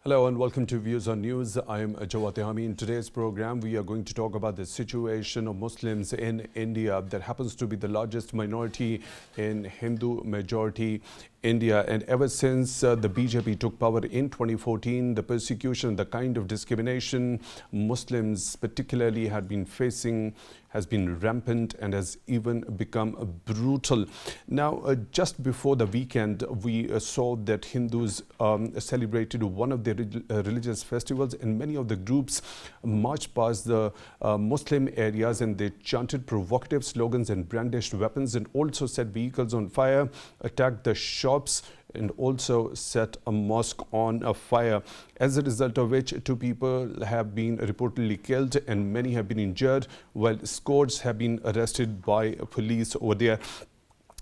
Hello and welcome to Views on News. I am Jawad Tehami. In today's program, we are going to talk about the situation of Muslims in India that happens to be the largest minority in Hindu majority India. And ever since the BJP took power in 2014, the persecution, the kind of discrimination Muslims particularly had been facing has been rampant and has even become brutal. Now, just before the weekend, we saw that Hindus celebrated one of their religious festivals, and many of the groups marched past the Muslim areas and they chanted provocative slogans and brandished weapons and also set vehicles on fire, attacked the shops, and also set a mosque on fire, as a result of which 2 people have been reportedly killed and many have been injured, while scores have been arrested by police over there.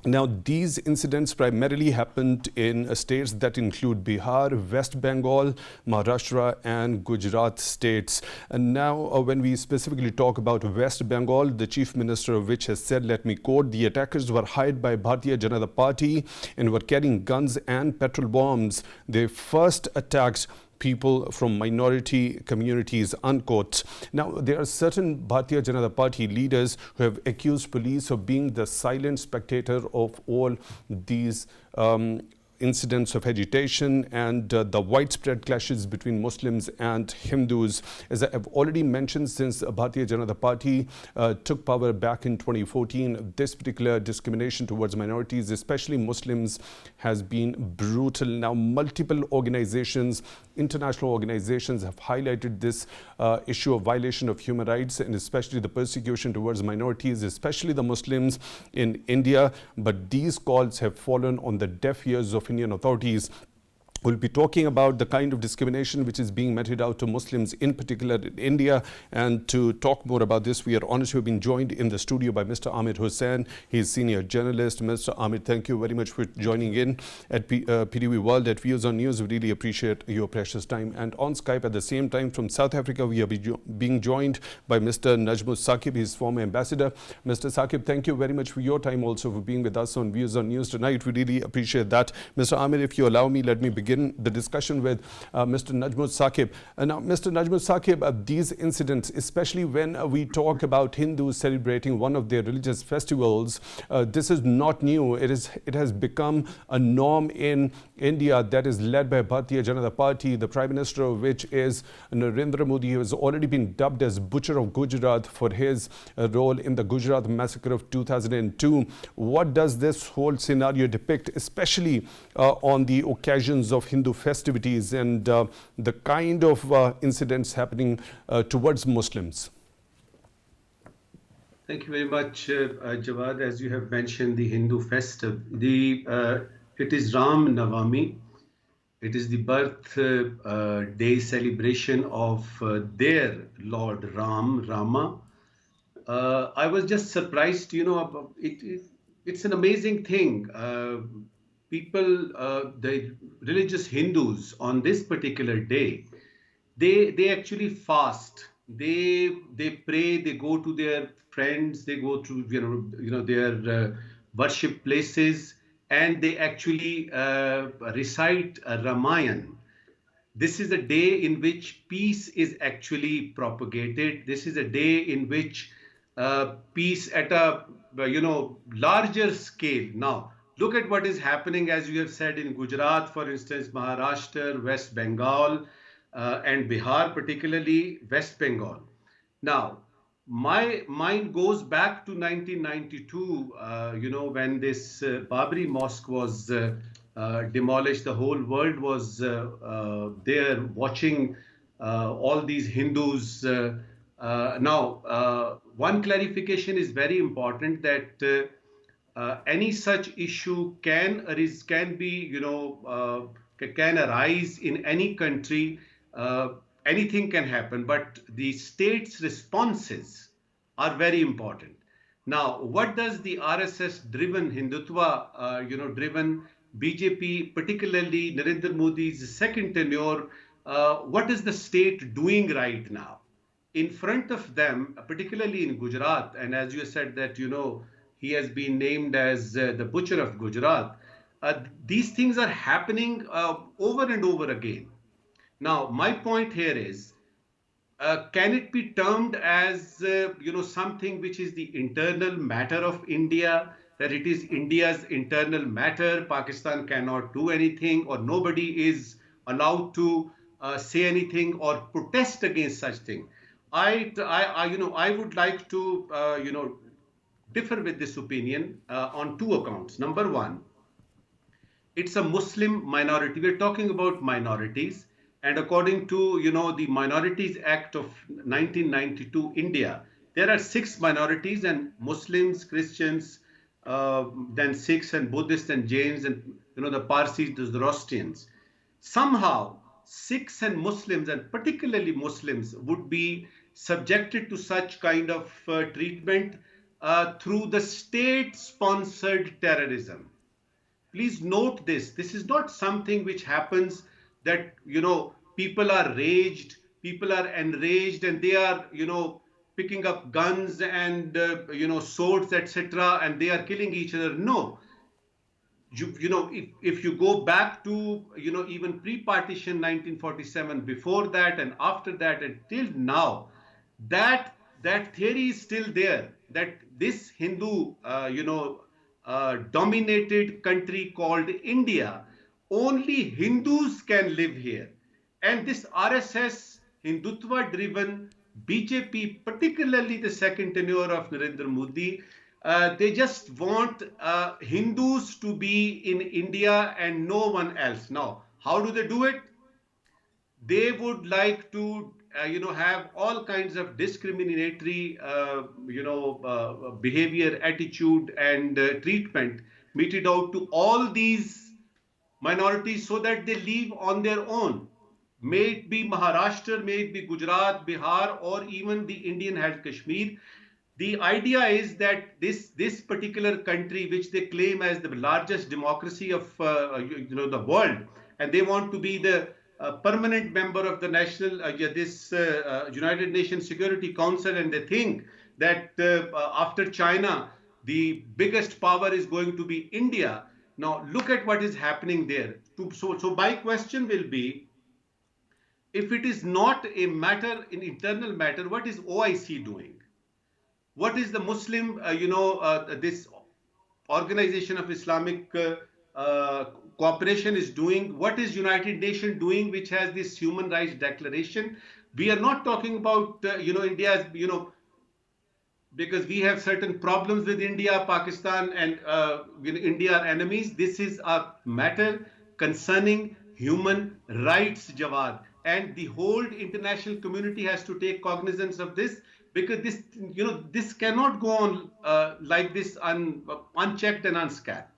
Now, these incidents primarily happened in states that include Bihar, West Bengal, Maharashtra and Gujarat states. And now, when we specifically talk about West Bengal, the chief minister of which has said, let me quote, the attackers were hired by Bharatiya Janata Party and were carrying guns and petrol bombs. They first attacked people from minority communities, unquote. Now, there are certain Bharatiya Janata Party leaders who have accused police of being the silent spectator of all these incidents of agitation and the widespread clashes between Muslims and Hindus. As I have already mentioned, since Bharatiya Janata Party took power back in 2014, this particular discrimination towards minorities, especially Muslims, has been brutal. Now, multiple organizations, international organizations, have highlighted this issue of violation of human rights and especially the persecution towards minorities, especially the Muslims in India. But these calls have fallen on the deaf ears of Indian authorities. We'll be talking about the kind of discrimination which is being meted out to Muslims, in particular in India. And to talk more about this, we are honored to have been joined in the studio by Mr. Amir Hussain. He's senior journalist. Mr. Amir, thank you very much for joining in at PTV World at Views on News. We really appreciate your precious time. And on Skype at the same time from South Africa, we are being joined by Mr. Najm Saqib, his former ambassador. Mr. Saqib, thank you very much for your time, also for being with us on Views on News tonight. We really appreciate that. Mr. Amir, if you allow me, let me begin the discussion with Mr. Najm Saqib. Now, Mr. Najm Saqib, these incidents, especially when we talk about Hindus celebrating one of their religious festivals, this is not new. It has become a norm in India that is led by Bharatiya Janata Party, the Prime Minister of which is Narendra Modi, who has already been dubbed as Butcher of Gujarat for his role in the Gujarat massacre of 2002. What does this whole scenario depict, especially on the occasions of Hindu festivities and the kind of incidents happening towards Muslims? Thank you very much, Jawad. As you have mentioned, the Hindu festive, it is Ram Navami. It is the birth day celebration of their Lord Rama. I was just surprised, it's an amazing thing. People, the religious Hindus on this particular day, they actually fast. They pray. They go to their friends. They go to their worship places, and they actually recite Ramayana. This is a day in which peace is actually propagated. This is a day in which peace at a larger scale. Now, look at what is happening, as you have said, in Gujarat, for instance, Maharashtra, West Bengal, and Bihar, particularly West Bengal. Now, my mind goes back to 1992, when this Babri Mosque was demolished. The whole world was there watching all these Hindus. Now, one clarification is very important, that any such issue can arise in any country. Anything can happen, but the state's responses are very important. Now, what does the RSS-driven Hindutva, driven BJP, particularly Narendra Modi's second tenure, what is the state doing right now? In front of them, particularly in Gujarat, and as you said that, he has been named as the Butcher of Gujarat. These things are happening over and over again. Now, my point here is, can it be termed as something which is the internal matter of India, that it is India's internal matter, Pakistan cannot do anything, or nobody is allowed to say anything or protest against such thing? I would like to differ with this opinion on two accounts. Number one, it's a Muslim minority. We're talking about minorities, and according to the Minorities Act of 1992, India, there are six minorities, and Muslims, Christians, then Sikhs and Buddhists and Jains, and the Parsis, the Zoroastrians. Somehow, Sikhs and Muslims, and particularly Muslims, would be subjected to such kind of treatment through the state-sponsored terrorism. Please note this. This is not something which happens that, people are raged, people are enraged, and they are, picking up guns and, swords, etc., and they are killing each other. No. If you go back to, even pre-partition 1947, before that and after that and till now, that theory is still there, that this Hindu, dominated country called India, only Hindus can live here. And this RSS, Hindutva driven BJP, particularly the second tenure of Narendra Modi, they just want Hindus to be in India and no one else. Now, how do they do it? They would like to have all kinds of discriminatory behavior, attitude, and treatment meted out to all these minorities so that they live on their own. May it be Maharashtra, may it be Gujarat, Bihar, or even the Indian held Kashmir. The idea is that this particular country, which they claim as the largest democracy of the world, and they want to be the permanent member of the United Nations Security Council, and they think that after China, the biggest power is going to be India. Now, look at what is happening there. So my question will be, if it is not a matter, an internal matter, what is OIC doing? What is the Muslim, this Organization of Islamic Cooperation is doing? What is United Nations doing, which has this human rights declaration? We are not talking about, India's, because we have certain problems with India, Pakistan, and India are enemies. This is a matter concerning human rights, Jawad. And the whole international community has to take cognizance of this, because this cannot go on like this unchecked and unscatthed.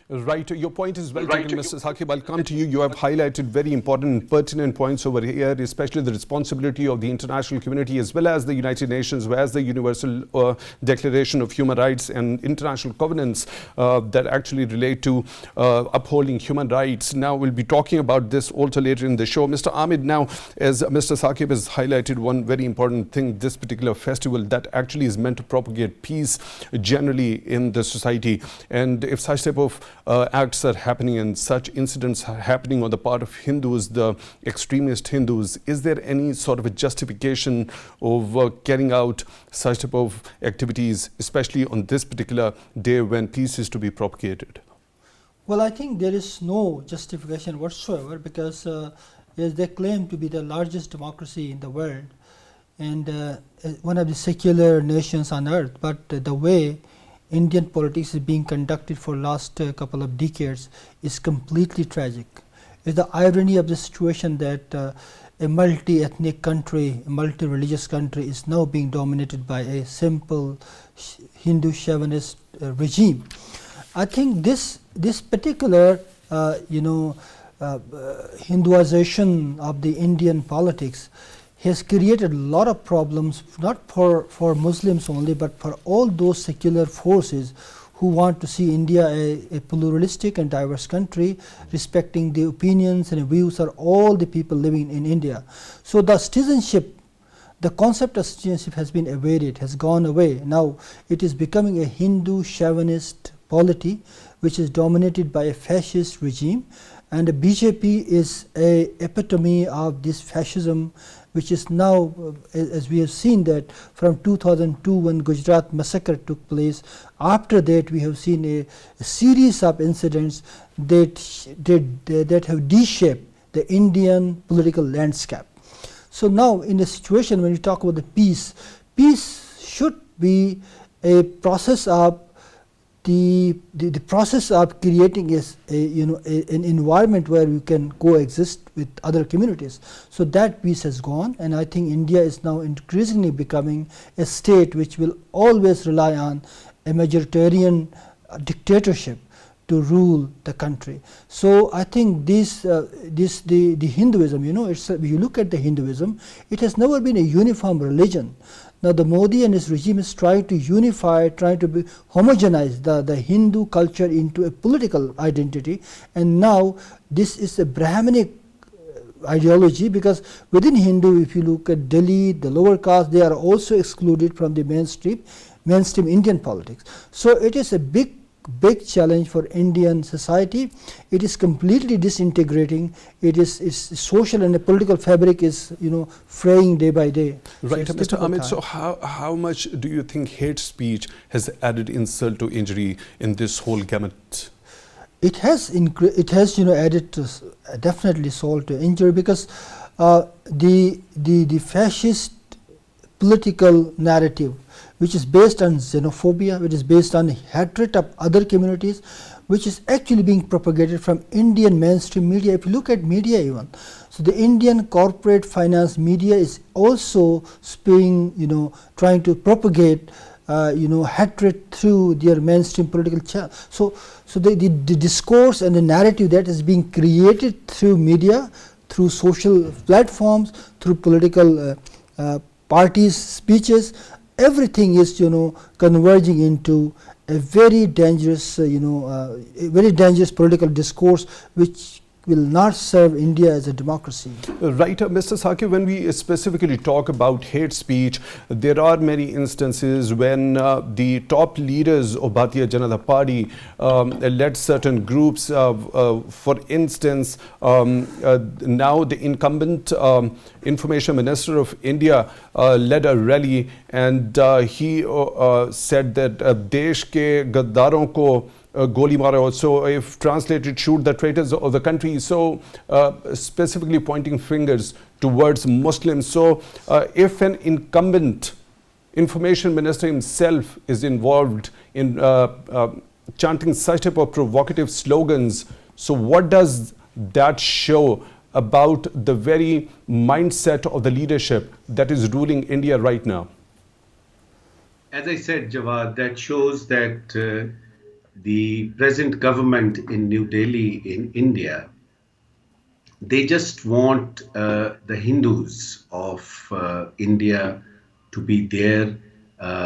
Right. Your point is well taken, Mr. Saqib. I'll come to you. You have highlighted very important and pertinent points over here, especially the responsibility of the international community as well as the United Nations, as the Universal Declaration of Human Rights and international covenants that actually relate to upholding human rights. Now, we'll be talking about this also later in the show. Mr. Amir, now, as Mr. Saqib has highlighted one very important thing, this particular festival that actually is meant to propagate peace generally in the society. And if such type of acts are happening and such incidents are happening on the part of Hindus, the extremist Hindus, is there any sort of a justification of carrying out such type of activities, especially on this particular day when peace is to be propagated? Well, I think there is no justification whatsoever, because as they claim to be the largest democracy in the world and one of the secular nations on earth, but the way Indian politics is being conducted for last couple of decades is completely tragic. It's the irony of the situation that a multi-ethnic country, a multi-religious country is now being dominated by a simple Hindu chauvinist regime. I think this particular Hinduization of the Indian politics has created a lot of problems, not for Muslims only, but for all those secular forces who want to see India a pluralistic and diverse country, respecting the opinions and views of all the people living in India. So the citizenship, the concept of citizenship has been evaded, has gone away. Now it is becoming a Hindu chauvinist polity, which is dominated by a fascist regime. And the BJP is a epitome of this fascism, which is now, as we have seen that from 2002 when Gujarat massacre took place, after that we have seen a series of incidents that have reshaped the Indian political landscape. So now in a situation when we talk about the peace should be a process of the process of creating an environment where we can coexist with other communities. So that peace has gone, and I think India is now increasingly becoming a state which will always rely on a majoritarian dictatorship to rule the country. So I think the Hinduism, if you look at the Hinduism, it has never been a uniform religion. Now the Modi and his regime is trying to unify, trying to homogenize the Hindu culture into a political identity, and now this is a Brahminic ideology, because within Hindu, if you look at Delhi, the lower caste, they are also excluded from the mainstream Indian politics. So it is a big challenge for Indian society. It is completely disintegrating. Its social and the political fabric is fraying day by day. Right, so Mr. Amir. So how much do you think hate speech has added insult to injury in this whole gamut? It has added definitely salt to injury, because the fascist political narrative, which is based on xenophobia, which is based on hatred of other communities, which is actually being propagated from Indian mainstream media. If you look at media even, so the Indian corporate finance media is also trying to propagate hatred through their mainstream political channel. So the discourse and the narrative that is being created through media, through social platforms, through political parties' speeches, everything is converging into a very dangerous political discourse, which will not serve India as a democracy. Right, Mr. Saqib, when we specifically talk about hate speech, there are many instances when the top leaders of Bharatiya Janata Party led certain groups. For instance, now the incumbent Information Minister of India led a rally, and he said that Desh ke gaddaron ko goli maro. So if translated, shoot the traitors of the country. So specifically pointing fingers towards Muslims. So if an incumbent information minister himself is involved in chanting such type of provocative slogans, so what does that show about the very mindset of the leadership that is ruling India right now? As I said, Jawad, that shows that the present government in New Delhi in India, they just want the Hindus of India to be there.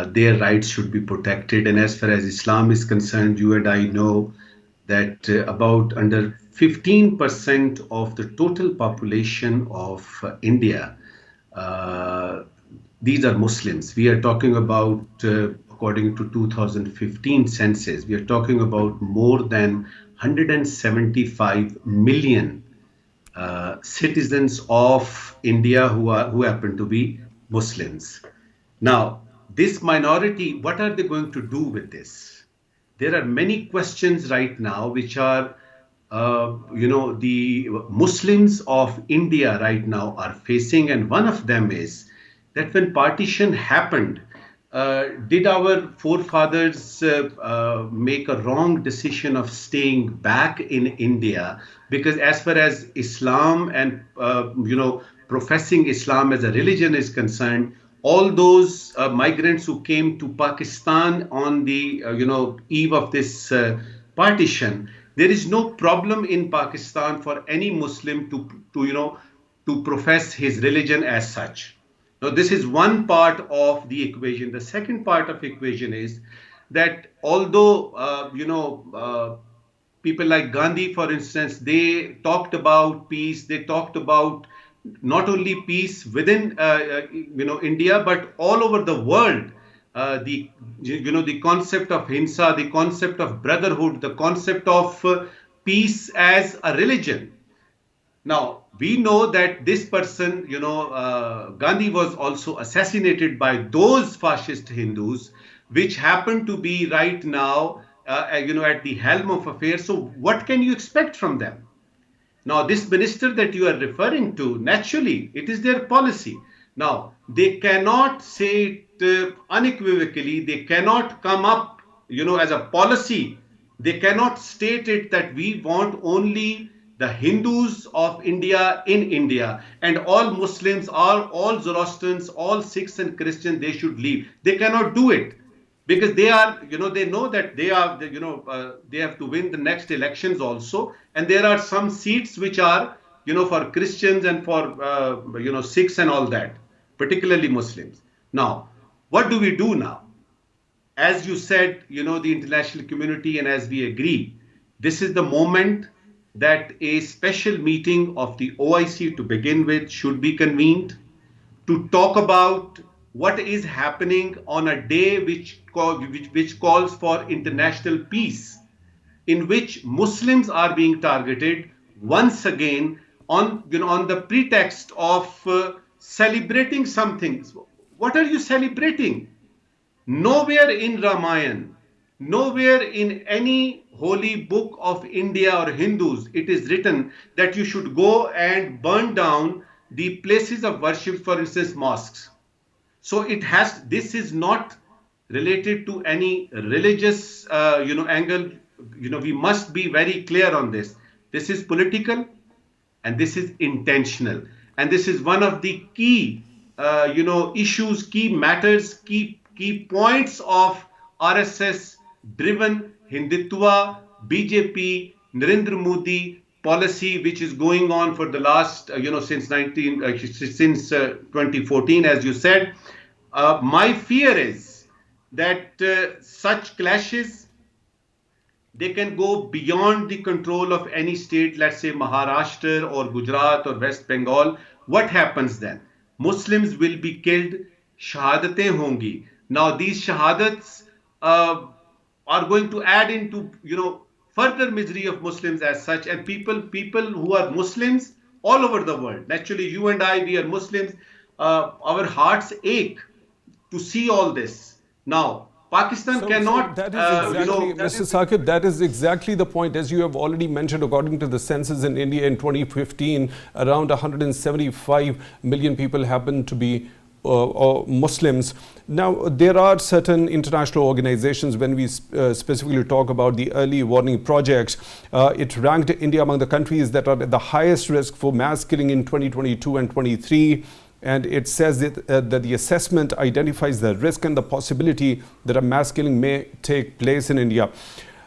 Their rights should be protected. And as far as Islam is concerned, you and I know that about under 15% of the total population of India, these are Muslims. We are talking about according to 2015 census, we are talking about more than 175 million citizens of India who happen to be Muslims. Now, this minority, what are they going to do with this? There are many questions right now which are, the Muslims of India right now are facing, and one of them is that when partition happened, did our forefathers make a wrong decision of staying back in India? Because as far as Islam and professing Islam as a religion is concerned, all those migrants who came to Pakistan on the eve of this partition, there is no problem in Pakistan for any Muslim to profess his religion as such. Now, this is one part of the equation. The second part of the equation is that although, people like Gandhi, for instance, they talked about peace, they talked about not only peace within, India, but all over the world. The concept of Hinsa, the concept of brotherhood, the concept of peace as a religion. Now, we know that this person, Gandhi was also assassinated by those fascist Hindus, which happen to be right now, at the helm of affairs. So, what can you expect from them? Now, this minister that you are referring to, naturally, it is their policy. Now, they cannot say it unequivocally, they cannot come up, as a policy. They cannot state it that we want only the Hindus of India in India, and all Muslims, all Zoroastrians, all Sikhs and Christians, they should leave. They cannot do it because they are, they know that they are, they have to win the next elections also, and there are some seats which are, for Christians and for, Sikhs and all that, particularly Muslims. Now, what do we do now? As you said, the international community, and as we agree, this is the moment that a special meeting of the OIC to begin with should be convened to talk about what is happening on a day which calls for international peace, in which Muslims are being targeted once again on the pretext of celebrating something. What are you celebrating? Nowhere in Ramayana, nowhere in any holy book of India or Hindus, it is written that you should go and burn down the places of worship, for instance, mosques. So this is not related to any religious, angle. We must be very clear on this. This is political and this is intentional. And this is one of the key, issues, key matters, key points of RSS-driven Hindutva, BJP, Narendra Modi policy, which is going on for the last, since 2014, as you said. My fear is that such clashes, they can go beyond the control of any state, let's say Maharashtra or Gujarat or West Bengal. What happens then? Muslims will be killed, shahadatein hongi. Now these shahadats are going to add into, further misery of Muslims as such, and people who are Muslims all over the world. Naturally, you and I, we are Muslims. Our hearts ache to see all this. Now, Pakistan cannot, that is exactly, Mr. Saqib, that is exactly the point. As you have already mentioned, according to the census in India in 2015, around 175 million people happen to be Muslims. Now, there are certain international organizations, when we specifically talk about the early warning projects, it ranked India among the countries that are at the highest risk for mass killing in 2022 and 23. And it says that the assessment identifies the risk and the possibility that a mass killing may take place in India.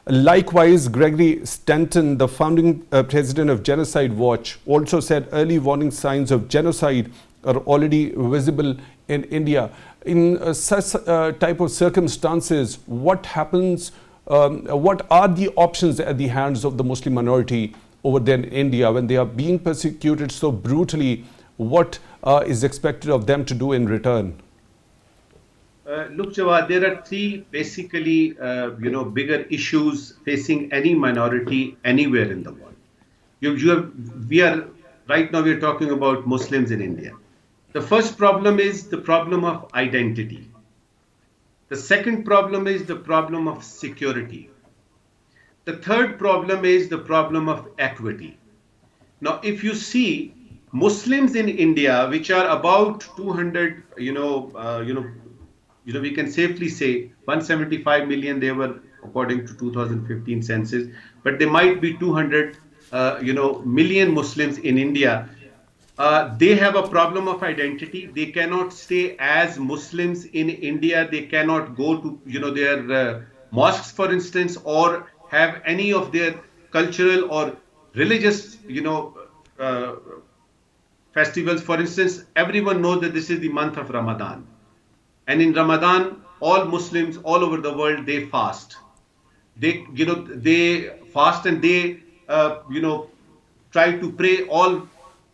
Likewise, Gregory Stanton, the founding president of Genocide Watch, also said early warning signs of genocide are already visible in India. In such type of circumstances, what happens? What are the options at the hands of the Muslim minority over there in India when they are being persecuted so brutally? What is expected of them to do in return? Look, Jawad, there are three basically, bigger issues facing any minority anywhere in the world. Right now we are talking about Muslims in India. The first problem is the problem of identity. The second problem is the problem of security. The third problem is the problem of equity. Now, if you see Muslims in India, which are about 200, we can safely say 175 million they were according to 2015 census, but there might be 200, million Muslims in India. They have a problem of identity. They cannot stay as Muslims in India. They cannot go to, their mosques, for instance, or have any of their cultural or religious, festivals. For instance, everyone knows that this is the month of Ramadan. And in Ramadan, all Muslims all over the world, they fast. They fast and they, try to pray all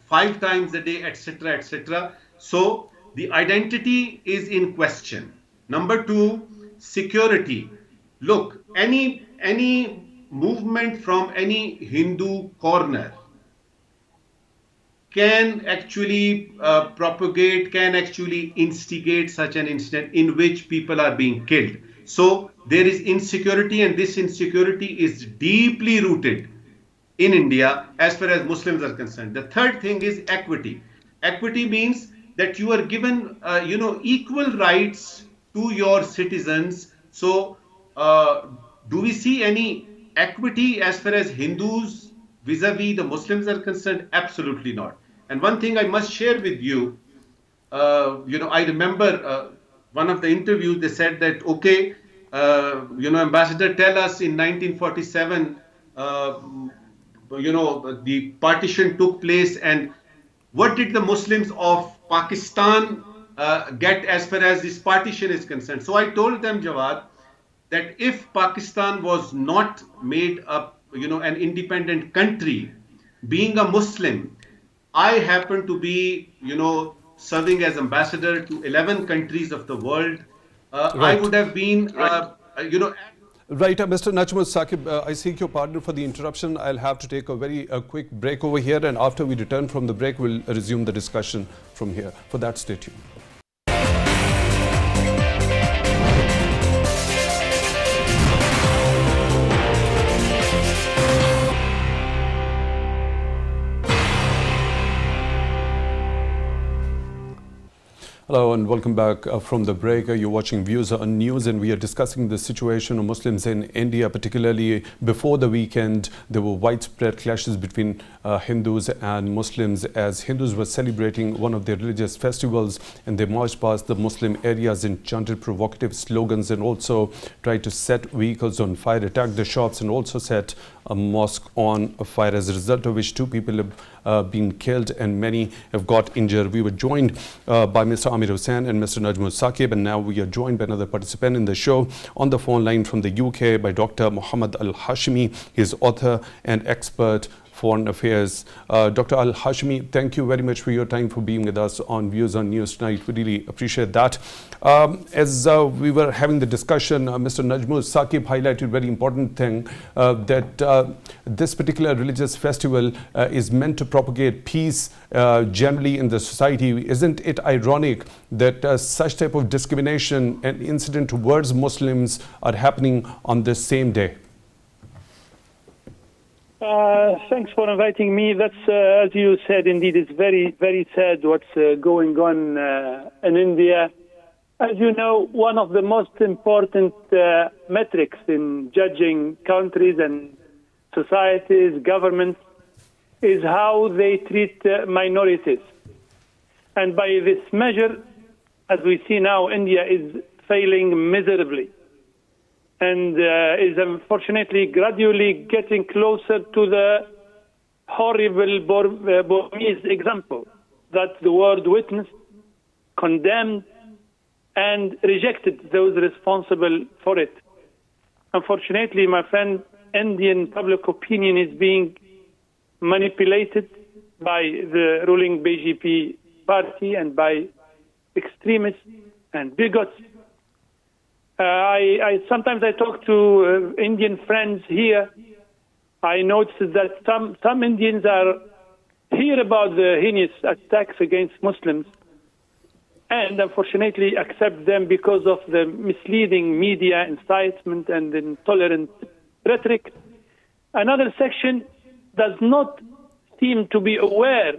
5 times a day, etc., etc. So the identity is in question. Number 2, security. Look, any movement from any Hindu corner can actually propagate, can actually instigate such an incident in which people are being killed. So there is insecurity, and this insecurity is deeply rooted in India as far as Muslims are concerned. The third thing is equity. Equity means that you are given, equal rights to your citizens. So, do we see any equity as far as Hindus vis-a-vis the Muslims are concerned? Absolutely not. And one thing I must share with you, I remember one of the interviews, they said that, okay, Ambassador, tell us in 1947, the partition took place, and what did the Muslims of Pakistan get as far as this partition is concerned? So I told them, Jawad, that if Pakistan was not made up, an independent country, being a Muslim, I happen to be, serving as ambassador to 11 countries of the world. I would have been, Right, Mr. Najm Saqib, I seek your pardon for the interruption. I'll have to take a very quick break over here, and after we return from the break, we'll resume the discussion from here. For that, stay tuned. Hello and welcome back from the break. You're watching Views on News, and we are discussing the situation of Muslims in India. Particularly before the weekend, there were widespread clashes between Hindus and Muslims as Hindus were celebrating one of their religious festivals, and they marched past the Muslim areas and chanted provocative slogans and also tried to set vehicles on fire, attacked the shops, and also set a mosque on fire, as a result of which 2 people have been killed and many have got injured. We were joined by Mr. Amir Hussain and Mr. Najm Saqib, and now we are joined by another participant in the show on the phone line from the UK by Dr. Muhammad Al-Hachimi. He is author and expert Foreign Affairs. Dr. Al-Hachimi, thank you very much for your time, for being with us on Views on News tonight. We really appreciate that. As we were having the discussion, Mr. Najm Saqib highlighted a very important thing, that this particular religious festival is meant to propagate peace generally in the society. Isn't it ironic that such type of discrimination and incident towards Muslims are happening on this same day? Thanks for inviting me. That's, as you said, indeed, it's very, very sad what's going on in India. As you know, one of the most important metrics in judging countries and societies, governments, is how they treat minorities. And by this measure, as we see now, India is failing miserably, and is unfortunately gradually getting closer to the horrible Burmese example that the world witnessed, condemned, and rejected those responsible for it. Unfortunately, my friend, Indian public opinion is being manipulated by the ruling BJP party and by extremists and bigots. Sometimes I talk to Indian friends here. I notice that some Indians are hear about the heinous attacks against Muslims and unfortunately accept them because of the misleading media incitement and intolerant rhetoric. Another section does not seem to be aware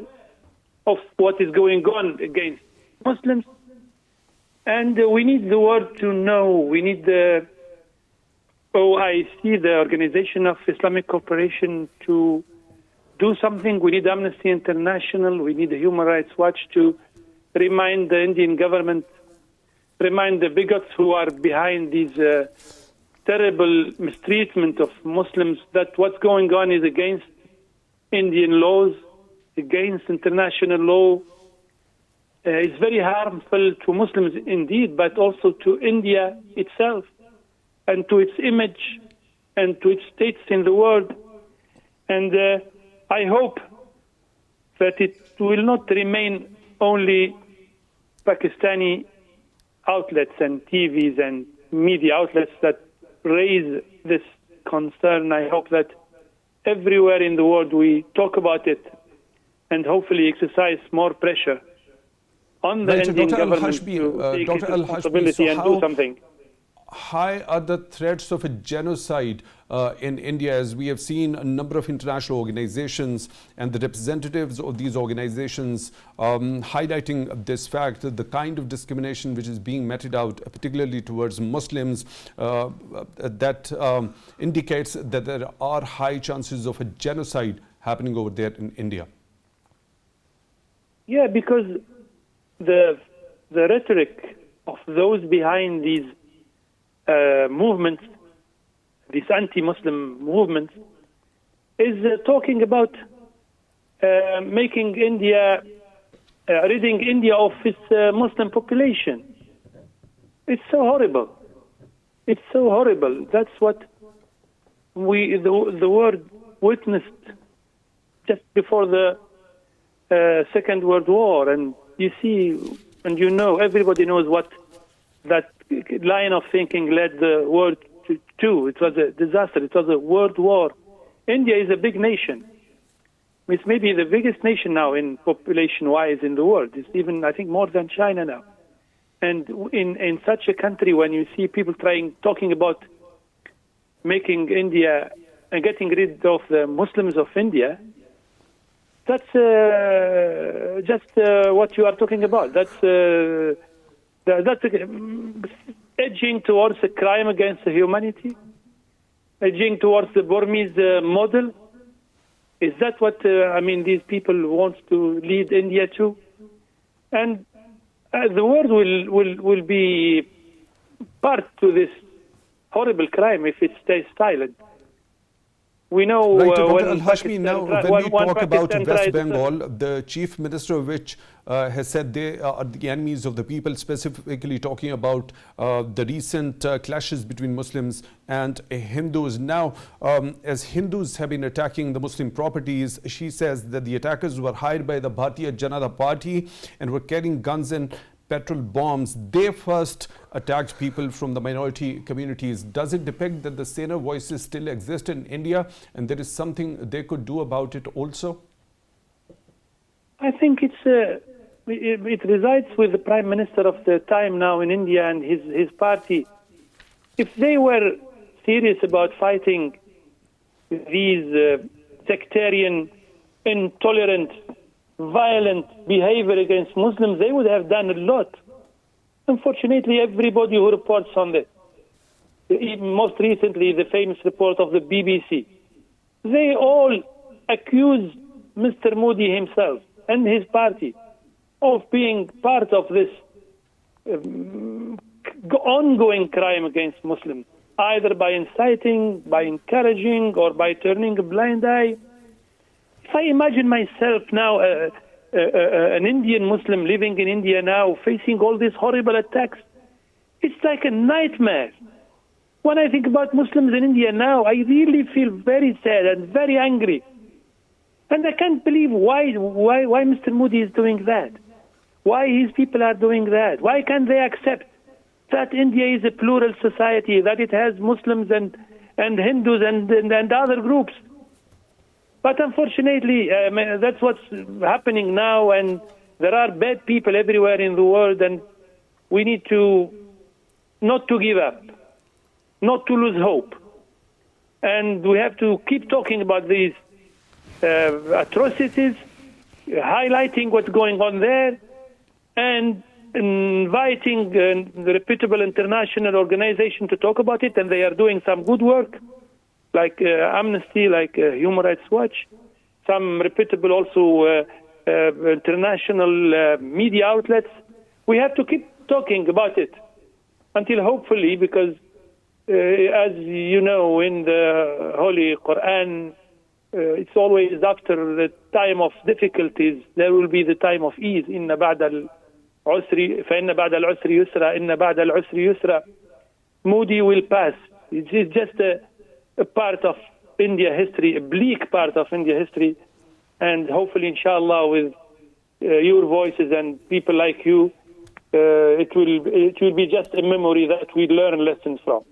of what is going on against Muslims. And we need the world to know. We need the OIC, the Organization of Islamic Cooperation, to do something. We need Amnesty International. We need the Human Rights Watch to remind the Indian government, remind the bigots who are behind these terrible mistreatment of Muslims, that what's going on is against Indian laws, against international law. It's very harmful to Muslims indeed, but also to India itself and to its image and to its states in the world. And I hope that it will not remain only Pakistani outlets and TVs and media outlets that raise this concern. I hope that everywhere in the world we talk about it and hopefully exercise more pressure on the Right, Indian Dr. government Al-Hachimi, to take Dr. its Al-Hachimi, responsibility and do something. high are the threats of a genocide in India, as we have seen a number of international organizations and the representatives of these organizations highlighting this fact, that the kind of discrimination which is being meted out, particularly towards Muslims, that indicates that there are high chances of a genocide happening over there in India. Yeah, because the rhetoric of those behind these movements, these anti-Muslim movements, is talking about making India, ridding India of its Muslim population. It's so horrible. It's so horrible. That's what the world witnessed just before the Second World War, and you see, and you know, everybody knows what that line of thinking led the world to. It was a disaster. It was a world war. India is a big nation. It's maybe the biggest nation now in population-wise in the world. It's even, I think, more than China now. And in such a country, when you see people talking about making India and getting rid of the Muslims of India, that's just what you are talking about. That's edging towards a crime against humanity, edging towards the Burmese model. Is that what these people want to lead India to? And the world will be part to this horrible crime if it stays silent. We know right, Dr. Al-Hachimi, now when we talk about West Bengal, the chief minister of which has said they are the enemies of the people, specifically talking about the recent clashes between Muslims and Hindus. Now, as Hindus have been attacking the Muslim properties, she says that the attackers were hired by the Bharatiya Janata Party and were carrying guns and petrol bombs. They first attacked people from the minority communities. Does it depict that the saner voices still exist in India and there is something they could do about it also? I think it resides with the Prime Minister of the time now in India and his party. If they were serious about fighting these sectarian, intolerant, violent behavior against Muslims, they would have done a lot. Unfortunately, everybody who reports on this, even most recently the famous report of the BBC, they all accuse Mr. Modi himself and his party of being part of this ongoing crime against Muslims, either by inciting, by encouraging, or by turning a blind eye. If I imagine myself now, an Indian Muslim living in India now, facing all these horrible attacks, it's like a nightmare. When I think about Muslims in India now, I really feel very sad and very angry. And I can't believe why Mr. Modi is doing that. Why his people are doing that. Why can't they accept that India is a plural society, that it has Muslims and Hindus and other groups? But unfortunately, that's what's happening now, and there are bad people everywhere in the world, and we need to not to give up, not to lose hope. And we have to keep talking about these atrocities, highlighting what's going on there, and inviting the reputable international organization to talk about it, and they are doing some good work, like Amnesty, like Human Rights Watch, some reputable also international media outlets. We have to keep talking about it until hopefully, because as you know, in the Holy Quran, it's always after the time of difficulties, there will be the time of ease. إن بعد العسر فإن بعد العسر يسرا إن بعد العسر يسرا. Moody will pass. It's just a part of India history, a bleak part of India history, and hopefully, inshallah, with your voices and people like you, it will be just a memory that we learn lessons from.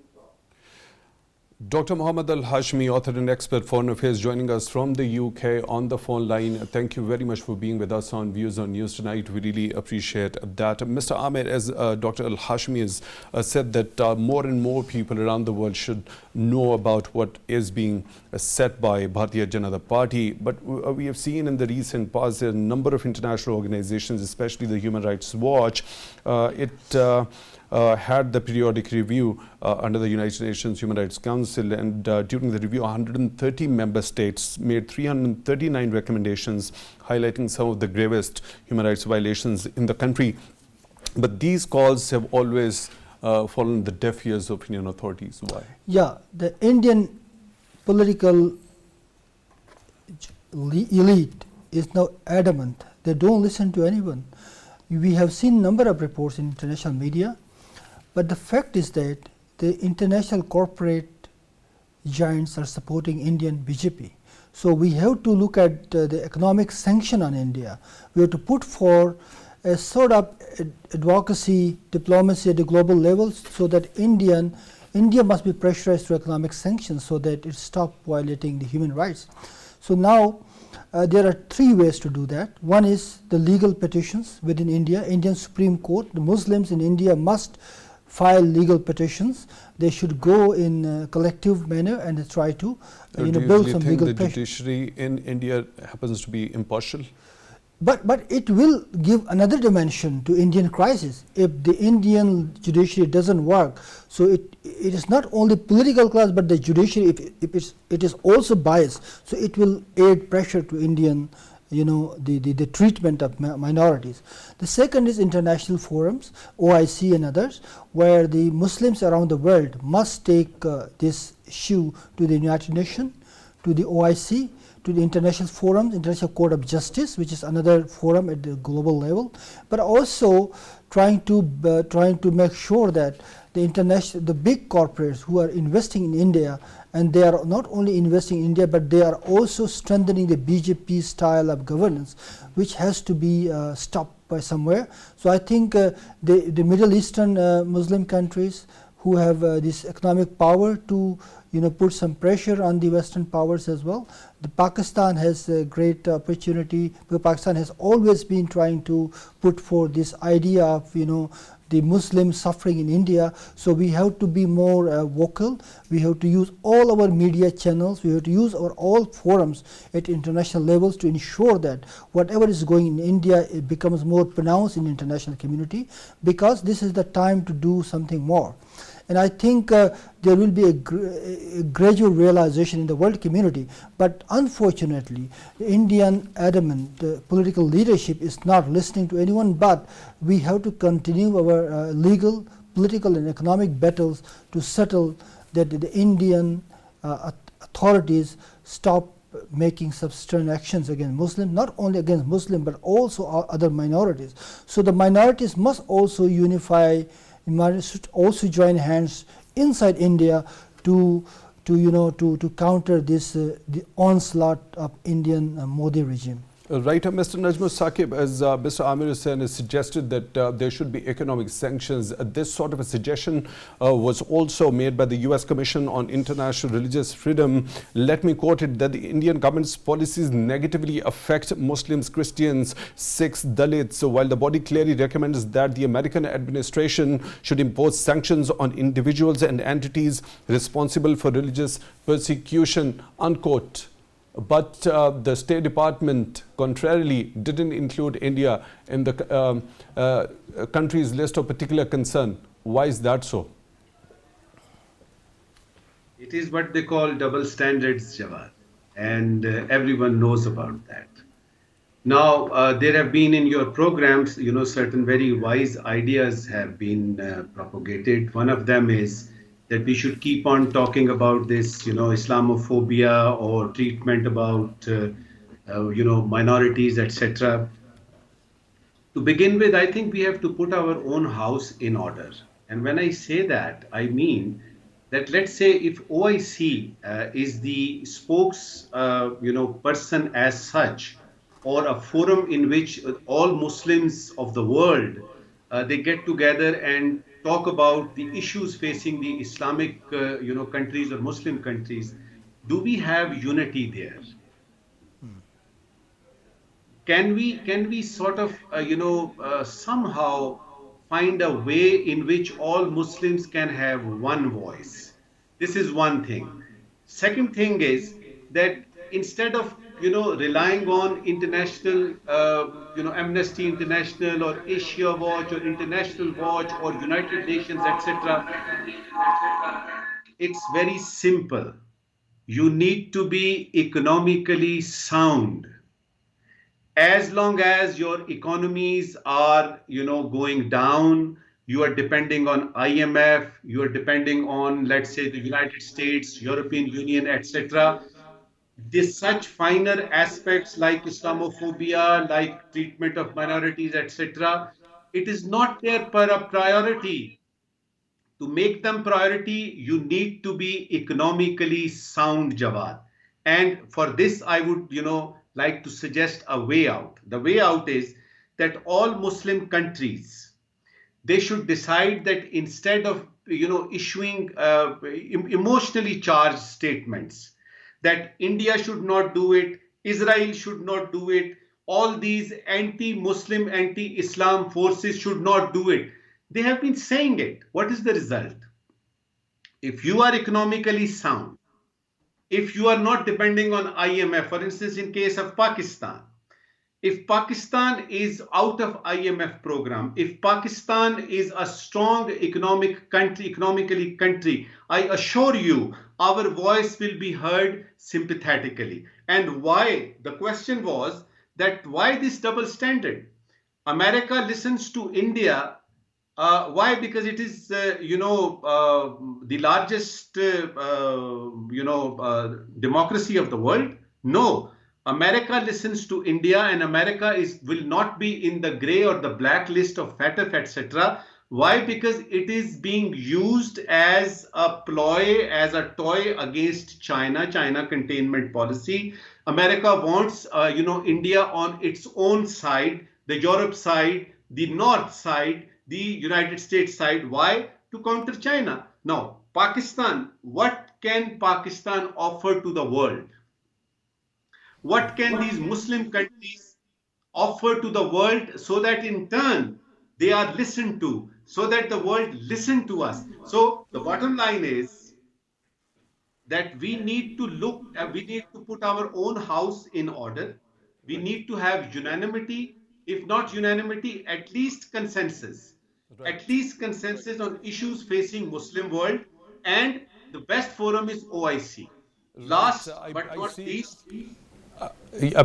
Dr. Mohammed Al-Hachimi, author and expert foreign affairs, joining us from the UK on the phone line. Thank you very much for being with us on Views on News tonight. We really appreciate that. Mr. Amir, as Dr. Al-Hachimi has said that more and more people around the world should know about what is being said by Bharatiya Janata Party. But we have seen in the recent past a number of international organizations, especially the Human Rights Watch, had the periodic review under the United Nations Human Rights Council, and during the review 130 member states made 339 recommendations highlighting some of the gravest human rights violations in the country. But these calls have always fallen the deaf ears of Indian authorities. Why? Yeah, the Indian political elite is now adamant. They don't listen to anyone. We have seen number of reports in international media. But the fact is that the international corporate giants are supporting Indian BJP. So we have to look at the economic sanction on India. We have to put for a sort of advocacy, diplomacy at the global level, so that India must be pressurized through economic sanctions so that it stop violating the human rights. So now there are three ways to do that. One is the legal petitions within India. Indian Supreme Court, the Muslims in India must file legal petitions. They should go in a collective manner and try to build some legal pressure. Do you think the judiciary in India happens to be impartial? But it will give another dimension to Indian crisis if the Indian judiciary doesn't work. So it is not only political class, but the judiciary, if it is also biased, so it will aid pressure to Indian, the treatment of minorities. The second is international forums, OIC and others, where the Muslims around the world must take this issue to the United Nations, to the OIC, to the international forums, International Court of Justice, which is another forum at the global level, but also trying to make sure that the big corporates who are investing in India, and they are not only investing in India, but they are also strengthening the BJP style of governance, which has to be stopped by somewhere. So I think the Middle Eastern Muslim countries who have this economic power to put some pressure on the Western powers as well. The Pakistan has a great opportunity, because Pakistan has always been trying to put forth this idea of the Muslim suffering in India. So we have to be more vocal. We have to use all our media channels. We have to use all forums at international levels to ensure that whatever is going in India, it becomes more pronounced in the international community, because this is the time to do something more. And I think there will be a gradual realization in the world community. But unfortunately, the Indian adamant political leadership is not listening to anyone, but we have to continue our legal, political and economic battles to settle that the Indian authorities stop making such stern actions against Muslims, not only against Muslims, but also other minorities. So the minorities must also unify, should also join hands inside India to counter this the onslaught of Indian Modi regime. Right, Mr. Najm Saqib, as Mr. Amir Hussain has suggested that there should be economic sanctions. This sort of a suggestion was also made by the US Commission on International Religious Freedom. Let me quote it, that the Indian government's policies negatively affect Muslims, Christians, Sikhs, Dalits, while the body clearly recommends that the American administration should impose sanctions on individuals and entities responsible for religious persecution, unquote. But the State Department, contrarily, didn't include India in the country's list of particular concern. Why is that so? It is what they call double standards, Jawad, and everyone knows about that. Now, there have been in your programs, certain very wise ideas have been propagated. One of them is that we should keep on talking about this, Islamophobia or treatment about, minorities, etc. To begin with, I think we have to put our own house in order. And when I say that, I mean that, let's say, if OIC is the spokes, person as such, or a forum in which all Muslims of the world they get together and talk about the issues facing the Islamic, countries or Muslim countries, do we have unity there? Can we sort of somehow find a way in which all Muslims can have one voice? This is one thing. Second thing is that instead of relying on international Amnesty International or Asia Watch or International Watch or United Nations, etc., it's very simple. You need to be economically sound. As long as your economies are going down, you are depending on IMF, you are depending on, let's say, the United States, European Union, etc. This such finer aspects like Islamophobia, like treatment of minorities, etc., it is not their priority. To make them priority, you need to be economically sound, Jawad. And for this, I would, like to suggest a way out. The way out is that all Muslim countries, they should decide that instead of, issuing emotionally charged statements, that India should not do it, Israel should not do it, all these anti-Muslim, anti-Islam forces should not do it. They have been saying it. What is the result? If you are economically sound, if you are not depending on IMF, for instance, in case of Pakistan, if Pakistan is out of IMF program, if Pakistan is a strong economically country, I assure you, our voice will be heard sympathetically. And why? The question was that why this double standard? America listens to India. Why? Because it is, the largest, democracy of the world. No, America listens to India, and America will not be in the gray or the black list of FATF, etc. Why? Because it is being used as a ploy, as a toy against China containment policy. America wants, India on its own side, the Europe side, the North side, the United States side. Why? To counter China. Now, Pakistan, what can Pakistan offer to the world? What can these Muslim countries offer to the world so that in turn they are listened to, so that the world listen to us? So the bottom line is that we need to put our own house in order. We need to have unanimity, if not unanimity, at least consensus. Right. At least consensus on issues facing Muslim world, and the best forum is OIC. Last but not least,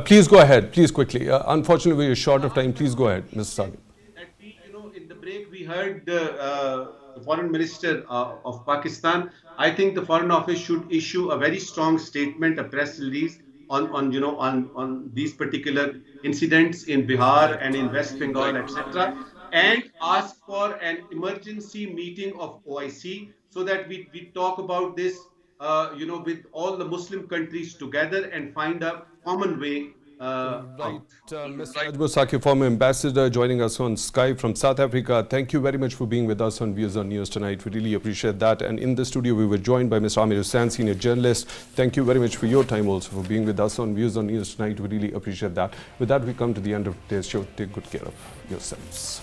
Please go ahead, please quickly. Unfortunately, we are short of time. Please go ahead, Mr. Saqib. that we, in the break, we heard the foreign minister of Pakistan. I think the foreign office should issue a very strong statement, a press release on these particular incidents in Bihar and in West Bengal, etc., and ask for an emergency meeting of OIC so that we talk about this, with all the Muslim countries together and find a common way Right, out. Mr. Najm Saqib, former ambassador, joining us on Skype from South Africa. Thank you very much for being with us on Views on News tonight. We really appreciate that. And in the studio, we were joined by Mr. Amir, Hussain, senior journalist. Thank you very much for your time also, for being with us on Views on News tonight. We really appreciate that. With that, we come to the end of today's show. Take good care of yourselves.